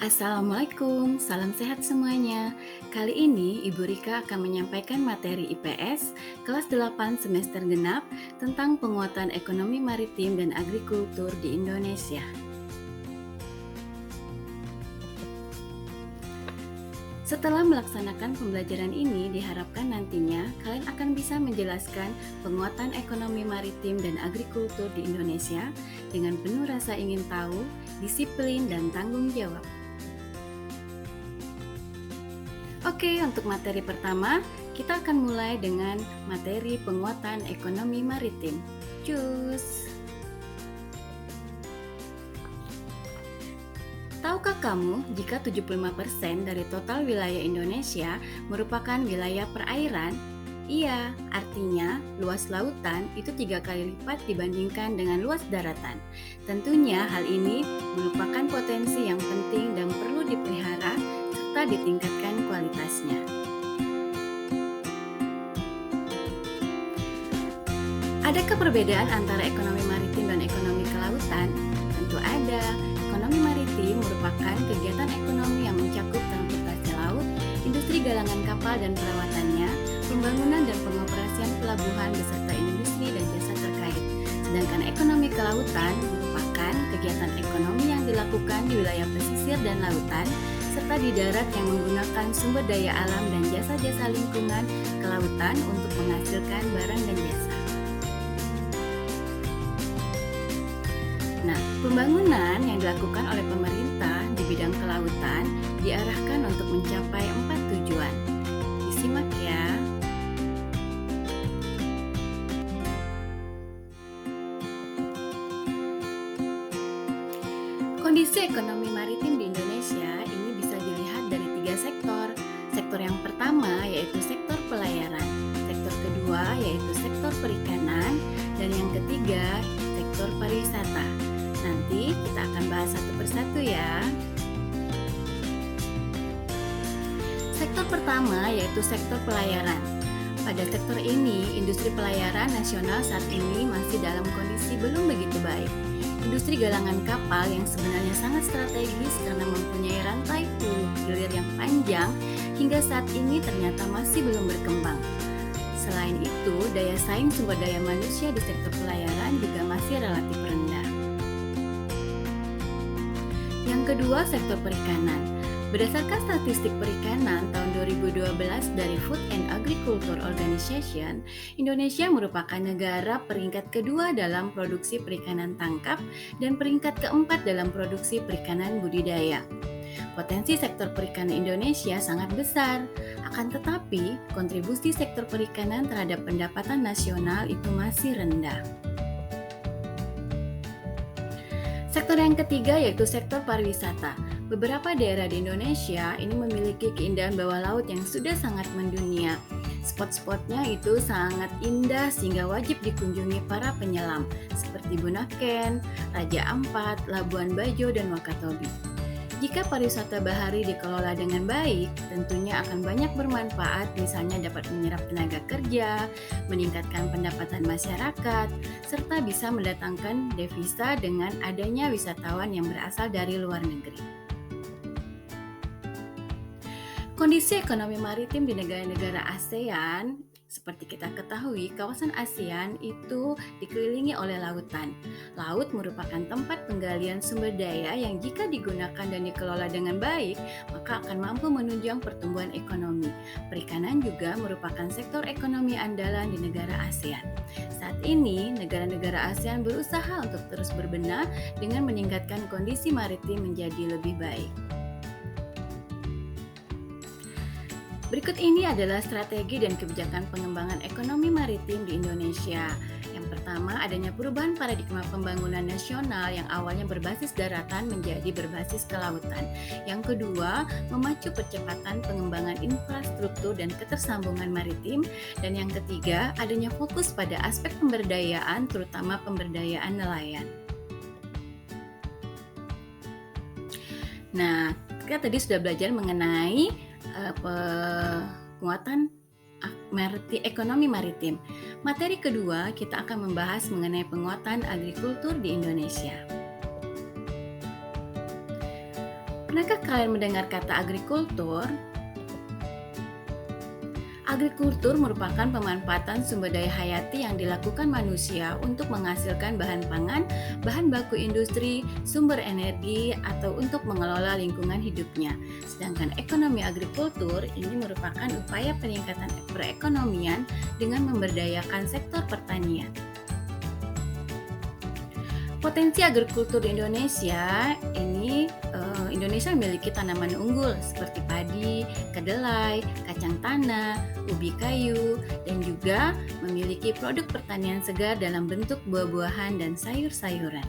Assalamualaikum, salam sehat semuanya. Kali ini Ibu Rika akan menyampaikan materi IPS kelas 8 semester genap tentang penguatan ekonomi maritim dan agrikultur di Indonesia. Setelah melaksanakan pembelajaran ini, diharapkan nantinya kalian akan bisa menjelaskan penguatan ekonomi maritim dan agrikultur di Indonesia dengan penuh rasa ingin tahu, disiplin, dan tanggung jawab. Oke, untuk materi pertama, kita akan mulai dengan materi penguatan ekonomi maritim. Cus! Tahukah kamu jika 75% dari total wilayah Indonesia merupakan wilayah perairan? Iya, artinya luas lautan itu 3 kali lipat dibandingkan dengan luas daratan. Tentunya hal ini merupakan potensi yang penting dan perlu dipelihara serta ditingkatkan kualitasnya. Adakah perbedaan antara ekonomi maritim dan ekonomi kelautan? Tentu ada. Ekonomi maritim merupakan kegiatan ekonomi yang mencakup transportasi laut, industri galangan kapal dan perawatannya, pembangunan dan pengoperasian pelabuhan beserta industri dan jasa terkait. Sedangkan ekonomi kelautan merupakan kegiatan ekonomi yang dilakukan di wilayah pesisir dan lautan, serta di darat yang menggunakan sumber daya alam dan jasa-jasa lingkungan kelautan untuk menghasilkan barang dan jasa. Nah, pembangunan yang dilakukan oleh pemerintah di bidang kelautan diarahkan untuk mencapai 4 tujuan. Disimak ya. Kondisi ekonomi maritim di Indonesia ini bisa dilihat dari 3 sektor. Sektor yang pertama yaitu sektor pelayaran, sektor kedua yaitu sektor perikanan, dan yang ketiga sektor pariwisata. Nanti kita akan bahas satu persatu ya. Sektor pertama yaitu sektor pelayaran. Pada sektor ini, industri pelayaran nasional saat ini masih dalam kondisi belum begitu baik. Industri galangan kapal yang sebenarnya sangat strategis karena mempunyai rantai hulu hilir yang panjang hingga saat ini ternyata masih belum berkembang. Selain itu, daya saing sumber daya manusia di sektor pelayaran juga masih relatif rendah. Yang kedua, sektor perikanan. Berdasarkan statistik perikanan tahun 2012 dari Food and Agriculture Organization, Indonesia merupakan negara peringkat kedua dalam produksi perikanan tangkap dan peringkat keempat dalam produksi perikanan budidaya. Potensi sektor perikanan Indonesia sangat besar, akan tetapi kontribusi sektor perikanan terhadap pendapatan nasional itu masih rendah. Sektor yang ketiga yaitu sektor pariwisata. Beberapa daerah di Indonesia ini memiliki keindahan bawah laut yang sudah sangat mendunia. Spot-spotnya itu sangat indah sehingga wajib dikunjungi para penyelam seperti Bunaken, Raja Ampat, Labuan Bajo, dan Wakatobi. Jika pariwisata bahari dikelola dengan baik, tentunya akan banyak bermanfaat, misalnya dapat menyerap tenaga kerja, meningkatkan pendapatan masyarakat, serta bisa mendatangkan devisa dengan adanya wisatawan yang berasal dari luar negeri. Kondisi ekonomi maritim di negara-negara ASEAN, seperti kita ketahui, kawasan ASEAN itu dikelilingi oleh lautan. Laut merupakan tempat penggalian sumber daya yang jika digunakan dan dikelola dengan baik, maka akan mampu menunjang pertumbuhan ekonomi. Perikanan juga merupakan sektor ekonomi andalan di negara ASEAN. Saat ini, negara-negara ASEAN berusaha untuk terus berbenah dengan meningkatkan kondisi maritim menjadi lebih baik. Berikut ini adalah strategi dan kebijakan pengembangan ekonomi maritim di Indonesia. Yang pertama, adanya perubahan paradigma pembangunan nasional yang awalnya berbasis daratan menjadi berbasis kelautan. Yang kedua, memacu percepatan pengembangan infrastruktur dan ketersambungan maritim. Dan yang ketiga, adanya fokus pada aspek pemberdayaan, terutama pemberdayaan nelayan. Nah, kita tadi sudah belajar mengenai penguatan ekonomi maritim. Materi kedua, kita akan membahas mengenai penguatan agrikultur di Indonesia. Pernahkah kalian mendengar kata agrikultur? Agrikultur merupakan pemanfaatan sumber daya hayati yang dilakukan manusia untuk menghasilkan bahan pangan, bahan baku industri, sumber energi, atau untuk mengelola lingkungan hidupnya. Sedangkan ekonomi agrikultur ini merupakan upaya peningkatan perekonomian dengan memberdayakan sektor pertanian. Potensi agrikultur di Indonesia Indonesia memiliki tanaman unggul seperti padi, kedelai, kacang tanah, ubi kayu, dan juga memiliki produk pertanian segar dalam bentuk buah-buahan dan sayur-sayuran.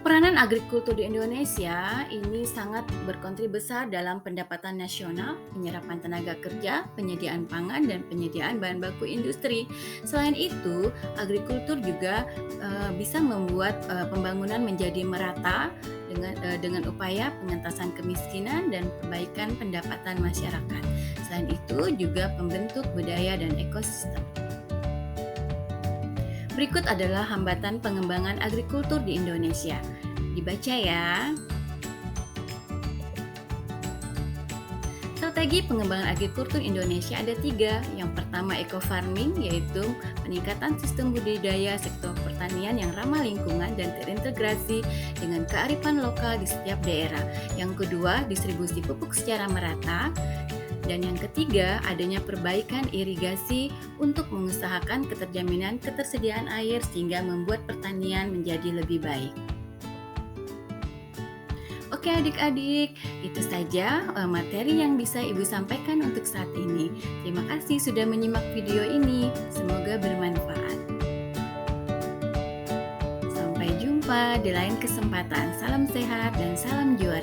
Peranan agrikultur di Indonesia ini sangat berkontribusi besar dalam pendapatan nasional, penyerapan tenaga kerja, penyediaan pangan, dan penyediaan bahan baku industri. Selain itu, agrikultur juga bisa membuat pembangunan menjadi merata dengan upaya pengentasan kemiskinan dan perbaikan pendapatan masyarakat. Selain itu, juga pembentuk budaya dan ekosistem. Berikut adalah hambatan pengembangan agrikultur di Indonesia. Dibaca ya. Strategi pengembangan agrikultur Indonesia ada 3. Yang pertama eco-farming, yaitu peningkatan sistem budidaya sektor pertanian yang ramah lingkungan dan terintegrasi dengan kearifan lokal di setiap daerah. Yang kedua, distribusi pupuk secara merata. Dan yang ketiga, adanya perbaikan irigasi untuk mengusahakan keterjaminan ketersediaan air sehingga membuat pertanian menjadi lebih baik. Oke adik-adik, itu saja materi yang bisa Ibu sampaikan untuk saat ini. Terima kasih sudah menyimak video ini, semoga bermanfaat. Sampai jumpa di lain kesempatan. Salam sehat dan salam juara.